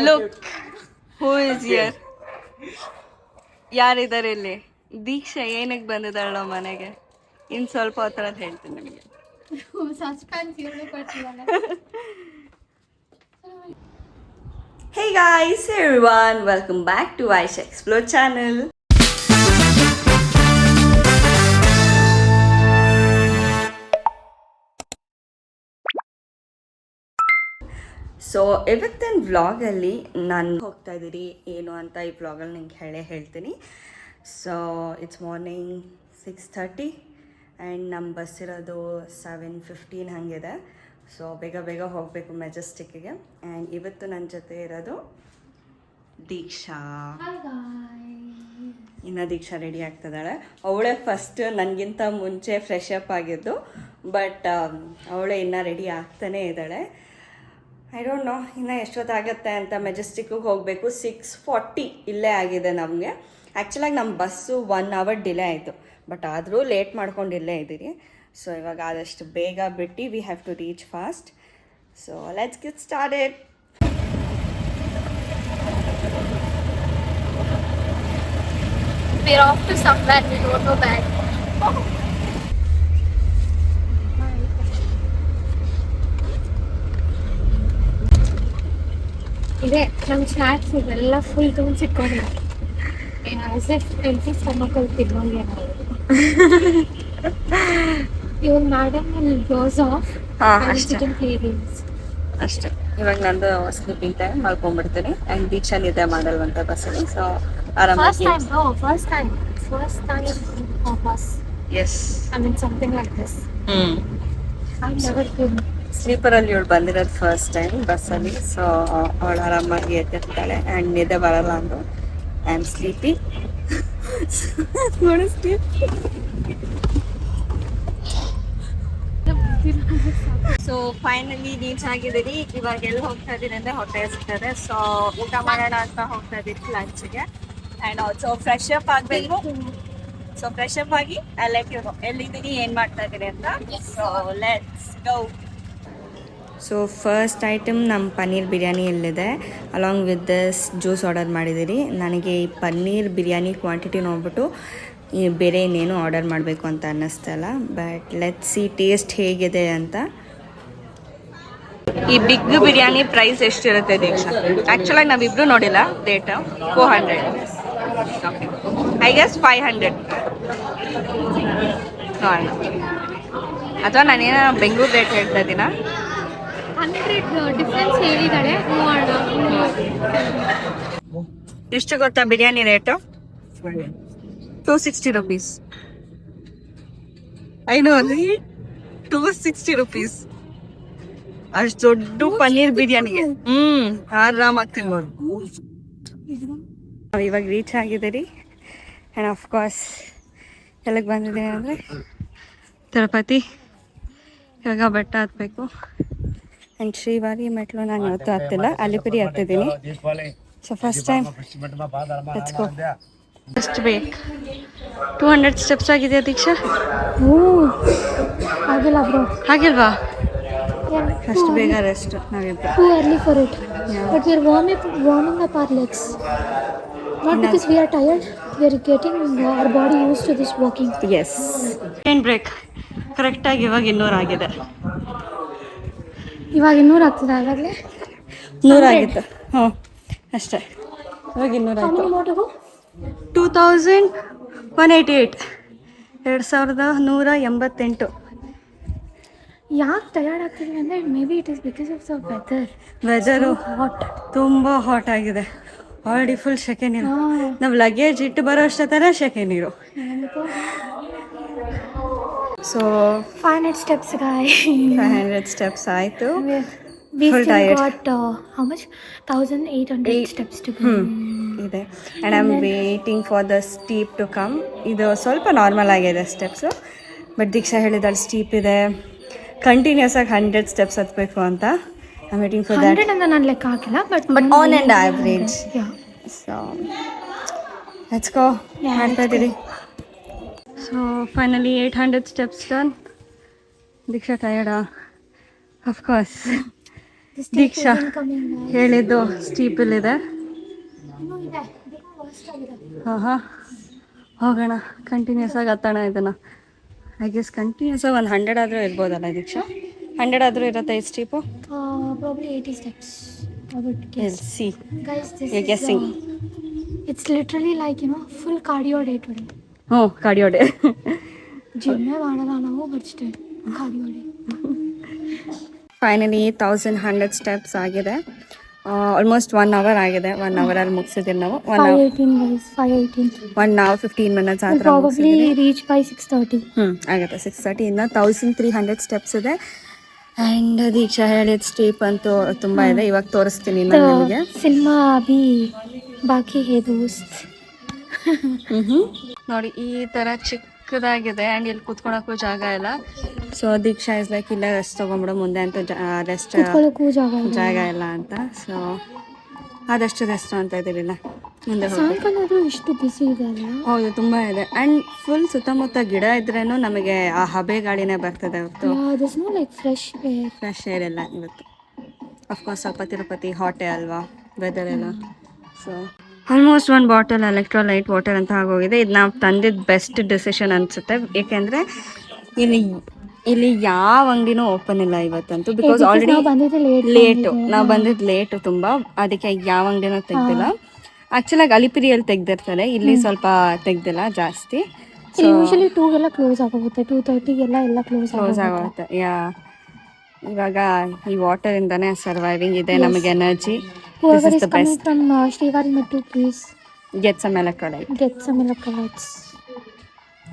Look who is your. ಯಾರಿದ್ದಾರೆ ಇಲ್ಲಿ? ದೀಕ್ಷಾ ಏನಕ್ಕೆ ಬಂದಿದ್ದಾಳೆ ನಮ್ಮ ಮನೆಗೆ? ಇನ್ನು ಸ್ವಲ್ಪ ಹೊತ್ತು ಅಂತ ಹೇಳ್ತೀನಿ ನಿಮಗೆ. Hey guys, everyone, welcome back to Aisha Explore channel. So ಇವತ್ತಿನ ವ್ಲಾಗಲ್ಲಿ ನಾನು ಹೋಗ್ತಾ ಇದ್ದೀರಿ ಏನು ಅಂತ ಈ ವ್ಲಾಗಲ್ಲಿ ನಿಂಗೆ ಹೇಳ್ತೀನಿ. ಸೊ ಇಟ್ಸ್ ಮಾರ್ನಿಂಗ್ 6:30 ಆ್ಯಂಡ್ ನಮ್ಮ ಬಸ್ ಇರೋದು 7:15 ಹಾಗಿದೆ. ಸೊ ಬೇಗ ಹೋಗಬೇಕು ಮೆಜೆಸ್ಟಿಕ್ಕಿಗೆ. ಆ್ಯಂಡ್ ಇವತ್ತು ನನ್ನ ಜೊತೆ ಇರೋದು ದೀಕ್ಷಾ. ಇನ್ನು ದೀಕ್ಷಾ ರೆಡಿ ಆಗ್ತಿದ್ದಾಳೆ. ಅವಳೇ ಫಸ್ಟ್ ನನಗಿಂತ ಮುಂಚೆ ಫ್ರೆಶ್ ಅಪ್ ಆಗಿದ್ದು, ಬಟ್ ಅವಳೇ ಇನ್ನೂ ರೆಡಿ ಆಗ್ತಾನೇ ಇದ್ದಾಳೆ. ಐ ಡೋಂಟ್ ನೋ ಇನ್ನು ಎಷ್ಟೊತ್ತಾಗತ್ತೆ ಅಂತ. ಮೆಜೆಸ್ಟಿಕ್ಕಿಗೆ ಹೋಗಬೇಕು. 6:40 ಇಲ್ಲೇ ಆಗಿದೆ ನಮಗೆ. ಆ್ಯಕ್ಚುಲಾಗಿ ನಮ್ಮ ಬಸ್ಸು 1 hour ಡಿಲೇ ಆಯಿತು, ಬಟ್ ಆದರೂ ಲೇಟ್ ಮಾಡ್ಕೊಂಡು ಇಲ್ಲೇ ಇದ್ದೀರಿ. ಸೊ ಇವಾಗ ಆದಷ್ಟು ಬೇಗ ಬಿಟ್ಟು we have to reach fast. So let's get started. We're off to somewhere we don't know where. ಇದೆ ನಮ್ಮ ಸ್ನ್ಯಾಕ್ಸ್ ಇದೆಲ್ಲ ಫುಲ್ ತುಂಬಿಸಿಟ್ಕೊಂಡಿದ್ದೆ. ಆಸ್ ಇಫ್ ಎಂಟಿ ಸ್ಟಮಕಲ್ಲಿ ತಿನ್ನೋಂಗೆ ನಾವು. ಇವಾಗ ಮೇಡಮ್ ಅಲ್ಲಿ ಕ್ಲೋಸ್ ಆಫ್ ಅಷ್ಟೇ. ಇವಾಗ ನಂದು ಸ್ಲೀಪಿಂಗ್ ಟೈಮ್ ಮಾಡ್ಕೊಂಡ್ಬಿಡ್ತೀನಿ. ಆ್ಯಂಡ್ ದೀಕ್ಷಾ ನಿದ್ದೆ ಮಾಡಲ್ವಂತ ಬಸ್ಸಲ್ಲಿ. ಸೊ ಆರಾಮಾಗಿ first time bus. Yes, I mean something like this. I never been ಸ್ಲೀಪರಲ್ಲಿ ಇವಳು ಬಂದಿರೋದು ಫಸ್ಟ್ ಟೈಮ್ ಬಸ್ಸಲ್ಲಿ. ಸೊ ಅವಳು ಆರಾಮಾಗಿ ಎದ್ದಿರ್ತಾಳೆ. ಆ್ಯಂಡ್ ನಿದ್ದೆ ಬರಲ್ಲ ಅಂದು ಐ ಆಮ್ ಸ್ಲೀಪಿ. ನೋಡಿ ಸ್ಲೀಪ್. ಸೊ ಫೈನಲಿ ರೀಚ್ ಆಗಿದ್ದೀರಿ. ಇವಾಗ ಎಲ್ಲಿ ಹೋಗ್ತಾ ಇದ್ದೀನಿ ಅಂದರೆ ಹೊಟ್ಟೆ ಸಿಗ್ತದೆ. ಸೊ ಊಟ ಮಾಡೋಣ ಅಂತ ಹೋಗ್ತಾ ಇದ್ದೀನಿ ಲಂಚ್ಗೆ. ಆ್ಯಂಡ್ ಆಲ್ಸೋ ಫ್ರೆಶ್ ಅಪ್ ಆಗಬೇಕು. ಸೊ ಫ್ರೆಶ್ ಅಪ್ ಆಗಿ ಲೆಟ್ ಯು ನೋ ಎಲ್ಲಿದ್ದೀನಿ, ಏನು ಮಾಡ್ತಾ ಇದ್ದೀನಿ ಅಂತ. So let's go. So first item ನಮ್ಮ ಪನ್ನೀರ್ ಬಿರಿಯಾನಿ ಇಲ್ಲಿದೆ. Along with this juice order ಮಾಡಿದ್ದೀರಿ. ನನಗೆ ಈ ಪನ್ನೀರ್ ಬಿರಿಯಾನಿ ಕ್ವಾಂಟಿಟಿ ನೋಡ್ಬಿಟ್ಟು ಬೇರೆ ಇನ್ನೇನು ಆರ್ಡರ್ ಮಾಡಬೇಕು ಅಂತ ಅನ್ನಿಸ್ತಲ್ಲ. ಬಟ್ ಲೆಟ್ಸ್ ಸಿ ಟೇಸ್ಟ್ ಹೇಗಿದೆ ಅಂತ. ಈ ಬಿಗ್ ಬಿರಿಯಾನಿ ಪ್ರೈಸ್ ಎಷ್ಟಿರುತ್ತೆ ದೀಕ್ಷಾ? ಆ್ಯಕ್ಚುಲಾಗಿ ನಾವಿಬ್ರು ನೋಡಿಲ್ಲ ರೇಟ್. 400 ಐ ಗೆಸ್ 500 ನೋಡೋಣ. ಅಥವಾ ನಾನೇನೋ ಬೆಂಗಳೂರು ರೇಟ್ ಹೇಳ್ತಾ ಇದ್ದೀನ. 100 ಡಿಫ್ರೆನ್ಸ್ ಹೇಳಿದಾಳೆ. ಎಷ್ಟು ಗೊತ್ತಾ biryani rate? 260 rupees. I know, 260 rupees. ಅಷ್ಟು ದೊಡ್ಡ ಪನ್ನೀರ್ ಬಿರಿಯಾನಿಗೆ ಆರಾಮಾಗಿ ತಿನ್ಬೋದು. ನಾವು ಇವಾಗ ರೀಚ್ ಆಗಿದ್ದೀರಿ. ಆ್ಯಂಡ್ ಆಫ್ಕೋರ್ಸ್ ಎಲ್ಲಿಗೆ ಬಂದಿದ್ದೀನಿ ಅಂದರೆ ತಿರುಪತಿ. ಇವಾಗ ಬೆಟ್ಟ ಹತ್ತಬೇಕು. ಆ್ಯಂಡ್ ಶ್ರೀವಾರಿ ಮೆಟ್ಲು ನಾನು ಇವತ್ತು ಹತ್ತಿಲ್ಲ, ಅಲಿಪಿರಿ ಹತ್ತಿದ್ದೀನಿ. So first time let's go. ಎಷ್ಟು ಬೇಕು? 200 ಸ್ಟೆಪ್ಸ್ ಆಗಿದೆಯಾ ದೀಕ್ಷಾ? ಆಗಿಲ್ಲ ಬ್ರೋ. ಆಗಿಲ್ವಾ? ಅಷ್ಟು ಬೇಗ ರೆಸ್ಟ್ ನಾವಿಬ್ಬರು. Too early for it. But we are warming up our legs. Not because we are tired. We are getting our body used to this walking. Yes. ಏನು break ಕರೆಕ್ಟಾಗಿ ಇವಾಗ 200 ಆಗಿದೆ. ಇವಾಗ 200 ಆಗ್ತದೆ. ಆವಾಗಲೇ 100 ಆಗಿತ್ತು. ಹ್ಞೂ ಅಷ್ಟೇ. ಇವಾಗ 200 ಆಯಿತು. 2188 2188. ಯಾಕೆ ಟಯರ್ಡ್ ಆಗ್ತಿದ್ವಿ ಅಂದರೆ may be it is because of the weather hot. ತುಂಬ ಹಾಟ್ ಆಗಿದೆ. ಆಲ್ರೆಡಿ ಫುಲ್ ಸೆಕೆ ನೀರು. ನಾವು ಲಗೇಜ್ ಇಟ್ಟು ಬರೋ ಅಷ್ಟೊತ್ತರ ಸೆಕೆ ನೀರು. So 500 steps guy. 500 steps ಆಯಿತು. We still got how much? 1800 steps to go. ಇದೆ. And I am waiting for the steep to come. ಇದು ಸ್ವಲ್ಪ ನಾರ್ಮಲ್ ಆಗಿದೆ ಸ್ಟೆಪ್ಸು, ಬಟ್ ದೀಕ್ಷಾ ಹೇಳಿದಾಳೆ ಸ್ಟೀಪ್ ಇದೆ, ಕಂಟಿನ್ಯೂಸ್ ಆಗಿ 100 steps ಹತ್ತಬೇಕು ಅಂತ. I am waiting for that. 100 ಅಂತ ನಾನು ಲೆಕ್ಕ ಹಾಕಿಲ್ಲ, but on and average. So let's go. ಮಾಡ್ತಾ ಇದ್ದೀರಿ. So finally 800 steps done. Deeksha ಟಯರ್ಡಾ? Of course The steep Deeksha isn't coming guys. ಹೇಳಿದ್ದು ಸ್ಟೀಪಲ್ಲಿದೆ. ಇನ್ನೂ ಇದೆ ಇದಕ್ಕೆ worst ಆಗಿದೆ. ಹಾಂ ಹೋಗೋಣ, ಕಂಟಿನ್ಯೂಸ್ ಆಗಿ ಹತ್ತೋಣ ಇದನ್ನು. ಐ ಗೆಸ್ ಕಂಟಿನ್ಯೂಸ್ ಆಗಿ 100 ಆದರೂ ಇರ್ಬೋದಲ್ಲ ದೀಕ್ಷಾ? 100 ಆದರೂ ಇರುತ್ತೆ ಈ ಸ್ಟೀಪು? Probably 80 steps I would guess. C Guys, this You're is guessing. It's literally like full cardio day today. ಹ್ಞೂ, ಕಾರ್ಡಿಯೋ ಡೇ. ಜಿಮ್ಮೇ ಮಾಡಲ್ಲ ನಾವು, but still cardio day. Finally 1100 steps ಆಗಿದೆ. ಆಲ್ಮೋಸ್ಟ್ 1 ಅವರ್ ಆಗಿದೆ. 1 ಅವರಲ್ಲಿ ಮುಗಿಸಿದ್ದೀವಿ ನಾವು. 5:18 guys, 5:18. 1 hour 15 minutes ಆ We'll ಥರ probably ಮುಗಿಸಿದ್ದೀವಿ. reach by 6:30. ಆಗುತ್ತೆ 6:30. ಇನ್ನು 1300 ಸ್ಟೆಪ್ಸ್ ಇದೆ. ಆ್ಯಂಡ್ ದೀಕ್ಷಾ ಹೇಳಿದ ಸ್ಟೀಪ್ ಅಂತೂ ತುಂಬ ಇದೆ. ಇವಾಗ ತೋರಿಸ್ತೀನಿ ನಾನು ನಿಮಗೆ. ಸಿನಿಮಾ ಅಭಿ ಬಾಕಿ ಹೇ ದೋಸ್ತ್. ನೋಡಿ ಈ ಥರ ಚಿಕ್ಕದಾಗಿದೆ. ಆ್ಯಂಡ್ ಇಲ್ಲಿ ಕೂತ್ಕೊಳಕ್ಕೂ ಜಾಗ ಇಲ್ಲ. ಸೊ ದೀಕ್ಷಾ ಇಸ್ ಲೈಕ್ ಇಲ್ಲೇ ರೆಸ್ಟ್ ತೊಗೊಂಬಿಡು, ಮುಂದೆ ಅಂತೂ ರೆಸ್ಟ್ ಕುತ್ಕೊಳ್ಳೋಕ್ಕೂ ಜಾಗ ಇಲ್ಲ ಅಂತ. ಸೊ ಆದಷ್ಟು ರೆಸ್ಟ್ ಅಂತ ಇದ್ದೀವಿಲ್ಲ, ಮುಂದೆ ಹೋಗಿ. ಸಾಯಂಕಾಲ ಆದರೂ ಇಷ್ಟು ಬಿಸಿ ಇದೆ ಅಲ್ಲ? ಹೌದು, ತುಂಬ ಇದೆ. ಆ್ಯಂಡ್ ಫುಲ್ ಸುತ್ತಮುತ್ತ ಗಿಡ ಇದ್ರೇನು ನಮಗೆ ಆ ಹಬೆ ಗಾಳಿನೇ ಬರ್ತದೆ ಹೊರತು there's no like fresh air. Fresh air ಇಲ್ಲ ಇವತ್ತು. ಅಫ್ಕೋರ್ಸ್ ಸ್ವಲ್ಪ ತಿರುಪತಿ ಹಾಟೇ ಅಲ್ವಾ ವೆದರ್ ಎಲ್ಲ. So almost 1 bottle electrolyte water ಅಂತ ಆಗೋಗಿದೆ. ಇದು ನಾವು ತಂದಿದ್ದು ಬೆಸ್ಟ್ ಡಿಸಿಷನ್ ಅನಿಸುತ್ತೆ. ಏಕೆಂದರೆ ಇಲ್ಲಿ ಯಾವ ಅಂಗಡಿನೂ ಓಪನ್ ಇಲ್ಲ ಇವತ್ತಂತೂ. ಬಿಕಾಸ್ ಆಲ್ರೆಡಿ ನಾವು ಬಂದಿದ್ದು ಲೇಟು ತುಂಬ, ಅದಕ್ಕೆ ಯಾವ ಅಂಗಡಿನೂ ತೆಗ್ದಿಲ್ಲ. ಆ್ಯಕ್ಚುಲಾಗಿ ಅಲಿಪಿರಿಯಲ್ಲಿ ತೆಗ್ದಿರ್ತಾರೆ, ಇಲ್ಲಿ ಸ್ವಲ್ಪ ತೆಗ್ದಿಲ್ಲ ಜಾಸ್ತಿ. ಯೂಶಲಿ 2ಗೆಲ್ಲ ಕ್ಲೋಸ್ ಆಗೋಗುತ್ತೆ, 2:30ಗೆಲ್ಲ ಎಲ್ಲ ಕ್ಲೋಸ್ ಆಗುತ್ತೆ. ಇವಾಗ ಈ ವಾಟರಿಂದನೇ ಸರ್ವೈವಿಂಗ್ ಇದೆ ನಮಗೆ energy. Whoever is coming from Srivarimuttu, please get some electrolytes.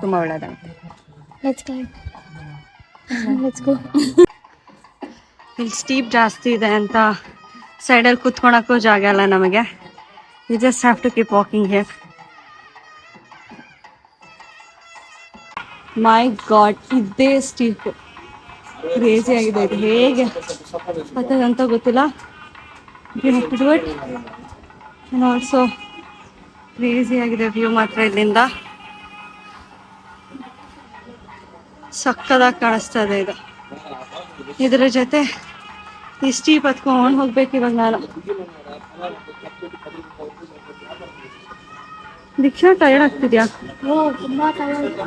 ತುಂಬ ಒಳ್ಳೆಯದಾಗುತ್ತೆ. Let's climb. Let's go. ಇಲ್ಲಿ ಸ್ಟೀಪ್ ಜಾಸ್ತಿ ಇದೆ ಅಂತ ಸೈಡಲ್ಲಿ ಕುತ್ಕೊಳಕ್ಕೂ ಜಾಗ ಇಲ್ಲ ನಮಗೆ. You just have to keep walking here. My god, ಇದೇ ಸ್ಟೀಪು ಕ್ರೇಜಿ ಆಗಿದೆ. ಇದು ಹೇಗೆ ಹತ್ತದಂತ ಗೊತ್ತಿಲ್ಲ. You have to do it. And also crazy ಆಗಿದೆ ವ್ಯೂ ಮಾತ್ರ ಇಲ್ಲಿಂದ. ಸಕ್ಕದಾಗಿ ಕಾಣಿಸ್ತಾ ಇದೆ ಇದು. ಇದರ ಜೊತೆ ಈ ಸ್ಟೀಪ್ ಹತ್ಕೊಂಡು ಹೋಗ್ಬೇಕು ಇವಾಗ ನಾನು. ದೀಕ್ಷಾ ಟಯರ್ಡ್ ಆಗ್ತಿದ್ಯಾ? ತುಂಬಾ ಟಯರ್ಡ್.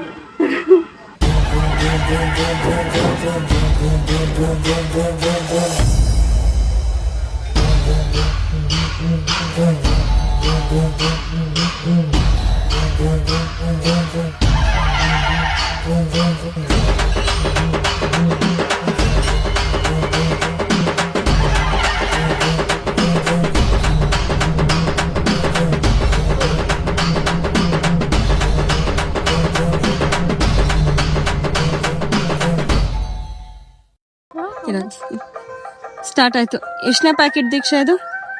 ಸ್ಟಾರ್ಟ್ ಆಯ್ತು. ಎಷ್ಟನೇ ಪ್ಯಾಕೆಟ್ ದೀಕ್ಷಾ ಇದು?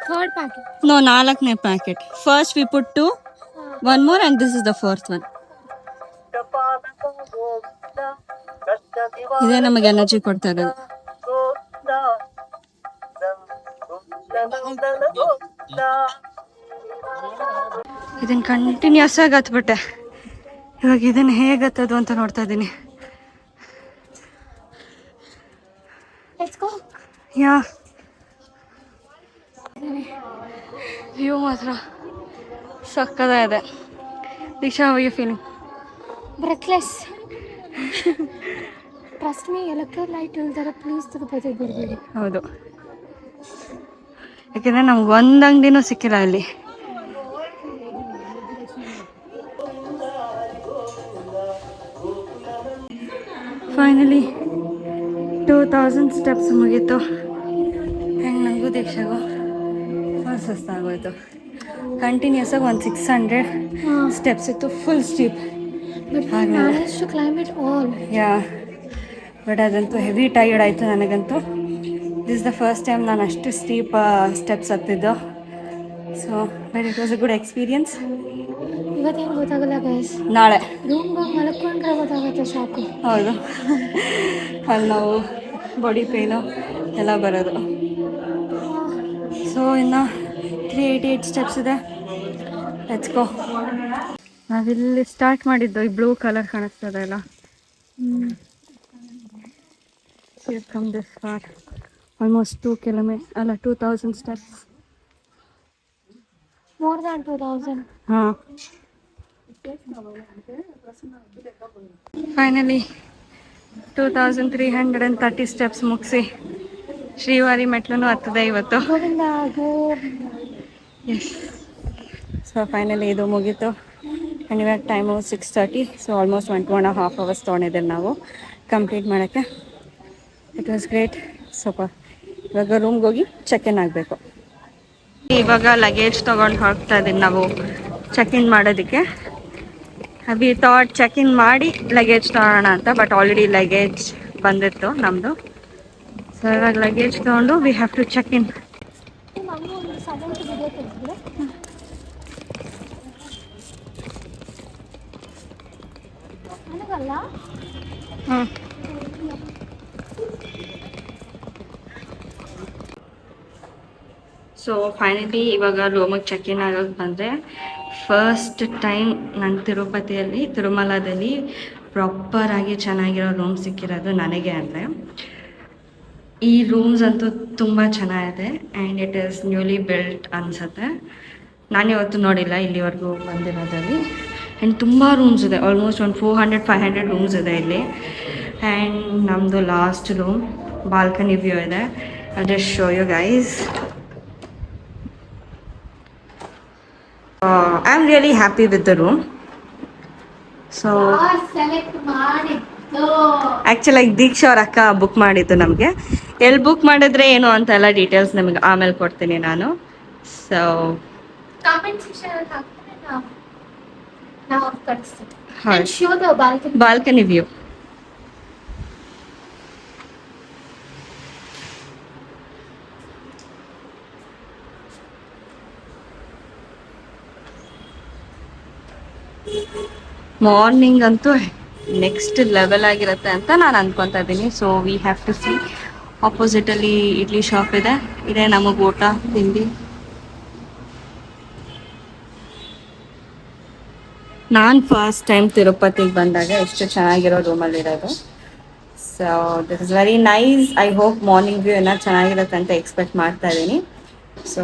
3rd packet. ನೋ, 4ನೇ packet. First we put 2, 1 more and this is the 4th one. ಇದೇ ನಮಗೆ ಎನರ್ಜಿ ಕೊಡ್ತಾ ಇರೋದು. ಇದನ್ನ ಕಂಟಿನ್ಯೂಸ್ ಆಗಿ ಹತ್ಬಿಟ್ಟೆ. ಇವಾಗ ಇದನ್ನ ಹೇಗೆ ಹತ್ತೋದು ಅಂತ ನೋಡ್ತಾ ಇದ್ದೀನಿ. Let's go. ಯಾ ವ್ಯೂ ಮಾತ್ರ ಸಕ್ಕದಾಗಿದೆ. Deeksha, how you feeling? Breathless. Trust me, electrolyte ಇಲ್ದಾರೆ ಪ್ಲೀಸ್ ತಿರುಪತಿಗೆ ಬರಬೇಡಿ. ಹೌದು, ಯಾಕೆಂದರೆ ನಮ್ಗೆ ಒಂದು ಅಂಗಡಿನೂ ಸಿಕ್ಕಿಲ್ಲ ಅಲ್ಲಿ. ಫೈನಲಿ 2000 ಸ್ಟೆಪ್ಸ್ ಮುಗೀತು. ಹೆಂಗೆ ನನಗೂ ದೀಕ್ಷೆಗೂ ಫುಲ್ ಸುಸ್ತಾಗೋಯ್ತು. ಕಂಟಿನ್ಯೂಸ್ ಆಗಿ 600 ಸ್ಟೆಪ್ಸ್ ಇತ್ತು, full steep. But we managed to climb it all. Yeah, but ಅದಂತೂ ಹೆವಿ ಟೈರ್ಡ್ ಆಯಿತು ನನಗಂತೂ. ದಿಸ್ ದ ಫಸ್ಟ್ ಟೈಮ್ ನಾನು ಅಷ್ಟು ಸ್ಟೀಪ್ ಸ್ಟೆಪ್ಸ್ ಹತ್ತಿದ್ದು. So but it was a good experience. ಇವತ್ತೇನು ಗೊತ್ತಾಗಲ್ಲ ಗೈಸ್, ನಾಳೆ ರೂಮ್ಗೆ ಹೋಗಿ ಮಲ್ಕೊಂಡ್ರೆ ಗೊತ್ತಾಗುತ್ತೆ ಸಾಕು. ಹೌದು, ಅಲ್ಲಿ ನಾವು ಬಾಡಿ ಪೇನು ಎಲ್ಲ ಬರೋದು. ಸೊ ಇನ್ನು 388 ಸ್ಟೆಪ್ಸ್ ಇದೆ. Let's go. ನಾವಿಲ್ಲಿ ಸ್ಟಾರ್ಟ್ ಮಾಡಿದ್ದು ಈ ಬ್ಲೂ ಕಲರ್ ಕಾಣಿಸ್ತದೆ ಅಲ್ಲ, come this for almost 2,000 steps. More than 2000. ಹಾಂ, ಫೈನಲಿ 2,330 ಸ್ಟೆಪ್ಸ್ ಮುಗಿಸಿ ಶ್ರೀವಾರಿ ಮೆಟ್ಲೂ ಹತ್ತದೆ ಇವತ್ತು. Govinda, Govinda. Yes. So finally ಇದು ಮುಗೀತು. ಆ್ಯಂಡ್ ಇವಾಗ ಟೈಮು 6:30. ಸೊ ಆಲ್ಮೋಸ್ಟ್ 1.5 hours ತೊಗೊಂಡಿದ್ದೇವೆ ನಾವು ಕಂಪ್ಲೀಟ್ ಮಾಡೋಕ್ಕೆ. It was great. ಸ್ವಲ್ಪ ಇವಾಗ ರೂಮ್ಗೆ ಹೋಗಿ ಚೆಕ್ ಇನ್ ಆಗಬೇಕು. ಇವಾಗ ಲಗೇಜ್ ತೊಗೊಂಡು ಹೋಗ್ತಾ ಇದ್ದೀನಿ ನಾವು ಚೆಕ್ ಇನ್ ಮಾಡೋದಕ್ಕೆ. ವಿ ಥಾಟ್ ಚೆಕ್ ಇನ್ ಮಾಡಿ ಲಗೇಜ್ ತೊಗೊಳ್ಳೋಣ ಅಂತ, ಬಟ್ ಆಲ್ರೆಡಿ ಲಗೇಜ್ ಬಂದಿತ್ತು ನಮ್ಮದು. ಸೊ ಇವಾಗ ಲಗೇಜ್ ತೊಗೊಂಡು we have to check in. ಹಾಂ, ಸೊ ಫೈನಲಿ ಇವಾಗ ರೂಮಿಗೆ ಚೆಕ್ ಇನ್ ಆಗೋಕ್ಕೆ ಬಂದರೆ, ಫಸ್ಟ್ ಟೈಮ್ ನಾನು ತಿರುಮಲದಲ್ಲಿ ಪ್ರಾಪರಾಗಿ ಚೆನ್ನಾಗಿರೋ ರೂಮ್ ಸಿಕ್ಕಿರೋದು ನನಗೆ. ಅಂದರೆ ಈ ರೂಮ್ಸ್ ಅಂತೂ ತುಂಬ ಚೆನ್ನಾಗಿದೆ and it is newly built ಅನಿಸುತ್ತೆ. ನಾನು ಇವತ್ತು ನೋಡಿಲ್ಲ ಇಲ್ಲಿವರೆಗೂ ಬಂದಿರೋದ್ರಲ್ಲಿ. ಆ್ಯಂಡ್ ತುಂಬ ರೂಮ್ಸ್ ಇದೆ, ಆಲ್ಮೋಸ್ಟ್ ಒಂದು 400-500 ರೂಮ್ಸ್ ಇದೆ ಇಲ್ಲಿ. ಆ್ಯಂಡ್ ನಮ್ಮದು ಲಾಸ್ಟ್ ರೂಮ್ ಬಾಲ್ಕನಿ ವ್ಯೂ ಇದೆ. I just show you guys. I am really happy with the room. So ಆ್ಯಕ್ಚುಲಾಗಿ ದೀಕ್ಷಾ ಅವ್ರ ಅಕ್ಕ ಬುಕ್ ಮಾಡಿದ್ದು ನಮಗೆ. ಎಲ್ಲಿ ಬುಕ್ ಮಾಡಿದ್ರೆ ಏನು ಅಂತ ಎಲ್ಲ ಡೀಟೇಲ್ಸ್ ನಿಮಗೆ ಆಮೇಲೆ ಕೊಡ್ತೀನಿ ನಾನು. ಸೊ Comment section ಅಲ್ಲಿ ಹಾಕ್ತಾರೆ, ನಾವು ಕಳಿಸ್ತೀವಿ. And show the balcony. Balcony view. Morning ಅಂತೂ ನೆಕ್ಸ್ಟ್ ಲೆವೆಲ್ ಆಗಿರುತ್ತೆ ಅಂತ ನಾನು ಅಂದ್ಕೊತಾ ಇದ್ದೀನಿ. So we have to see. ಆಪೋಸಿಟಲ್ಲಿ ಇಡ್ಲಿ ಶಾಪ್ ಇದೆ, ಇದೇ ನಮಗೆ ಊಟ ತಿಂಡಿ. ನಾನು ಫಸ್ಟ್ ಟೈಮ್ ತಿರುಪತಿಗೆ ಬಂದಾಗ ಎಷ್ಟು ಚೆನ್ನಾಗಿರೋ ರೂಮಲ್ಲಿರೋದು. So this is very nice. I hope morning view ಏನೋ ಚೆನ್ನಾಗಿರುತ್ತೆ ಅಂತ ಎಕ್ಸ್ಪೆಕ್ಟ್ ಮಾಡ್ತಾ ಇದ್ದೀನಿ. So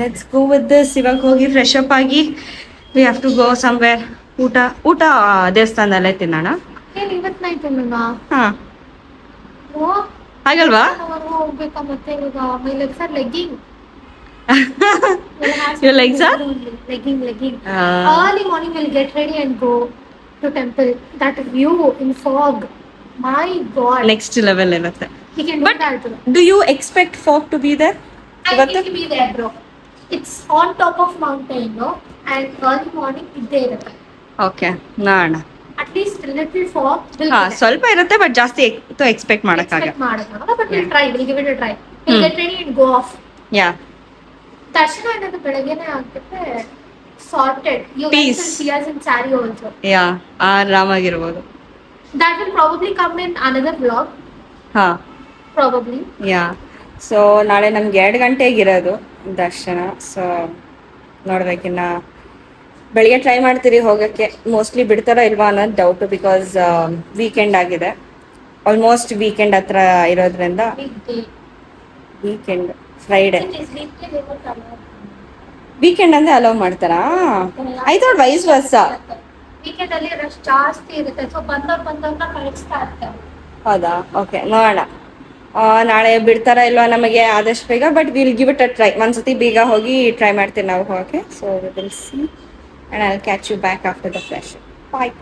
let's go with this. ಇವಾಗ ಹೋಗಿ ಫ್ರೆಶ್ ಅಪ್ ಆಗಿ we have to go somewhere. ಊಟ ದೇವಸ್ಥಾನದಲ್ಲೇ ತಿನ್ನೋಣ. ಏನು ಇವತ್ತು ನೈಟ್ ಅಲ್ವಾ? ಹಾಂ, ಓ ಆಗಲ್ವಾ? ಹೋಗ್ಬೇಕಾ ಮತ್ತೆ ಇವಾಗ? My legs are legging. Your legs are? Legging. Early morning we'll get ready and go to temple. That view in fog, my God. Next level irutte. We can do But that. Do you expect fog to be there? I think it will be there, bro. It's on top of mountain, no? And early morning it there irutte. Okay, ನೋಡೋಣ. At least little fog will ಹಾ, be there. ಸ್ವಲ್ಪ ಇರುತ್ತೆ, but ಜಾಸ್ತಿ expect ಮಾಡೋಕ್ಕಾಗಲ್ಲ. But we'll try. We'll give it a try. We'll get ready and go off. Yeah. ದರ್ಶನ ಅನ್ನೋದು ಬೆಳಗ್ಗೆನೆ ಆಗ್ಬಿಟ್ರೆ sorted. You guys will see us in saree also. Yeah, ಆರಾಮಾಗಿರ್ಬೋದು. That will probably come in another vlog. ಹಾ, Probably. ಯಾ. So ನಾಳೆ ನಮ್ಗೆ 2 ಗಂಟೆಗಿರೋದು ದರ್ಶನ. So ನೋಡ್ಬೇಕಿನ್ನ ಬೆಳಿಗ್ಗೆ try ಮಾಡ್ತೀರಿ ಹೋಗೋಕ್ಕೆ. ಮೋಸ್ಟ್ಲಿ ಬಿಡ್ತಾರೋ ಇಲ್ವಾ ಅನ್ನೋದು ಡೌಟು, ಬಿಕಾಸ್ ವೀಕೆಂಡ್ ಆಗಿದೆ. ಆಲ್ಮೋಸ್ಟ್ ವೀಕೆಂಡ್ ಹತ್ರ ಇರೋದ್ರಿಂದ. Weekday. Weekend Friday. It is weekday they will come out. Weekend ಅಂದ್ರೆ ಅಲೋ ಮಾಡ್ತಾರಾ? ಐ ಥಾಟ್ ವೈಸ್ ವರ್ಸ. Weekend ಅಲ್ಲಿ ರಶ್ ಜಾಸ್ತಿ ಇರುತ್ತೆ. ಸೊ ಬಂದವ್ರನ್ನ ಕಳಿಸ್ತಾ ಇರ್ತಾರೆ. ಹೌದಾ? ಓಕೆ, ನೋಡೋಣ ನಾಳೆ ಬಿಡ್ತಾರಾ ಇಲ್ವಾ ನಮಗೆ ಆದಷ್ಟು ಬೇಗ. But will give it a try. ಒಂದ್ಸತಿ ಬೇಗ ಹೋಗಿ ಟ್ರೈ ಮಾಡ್ತೀವಿ ನಾವು ಹೋಗೋಕ್ಕೆ. So we will see and I will catch you back after the fresh. Bye.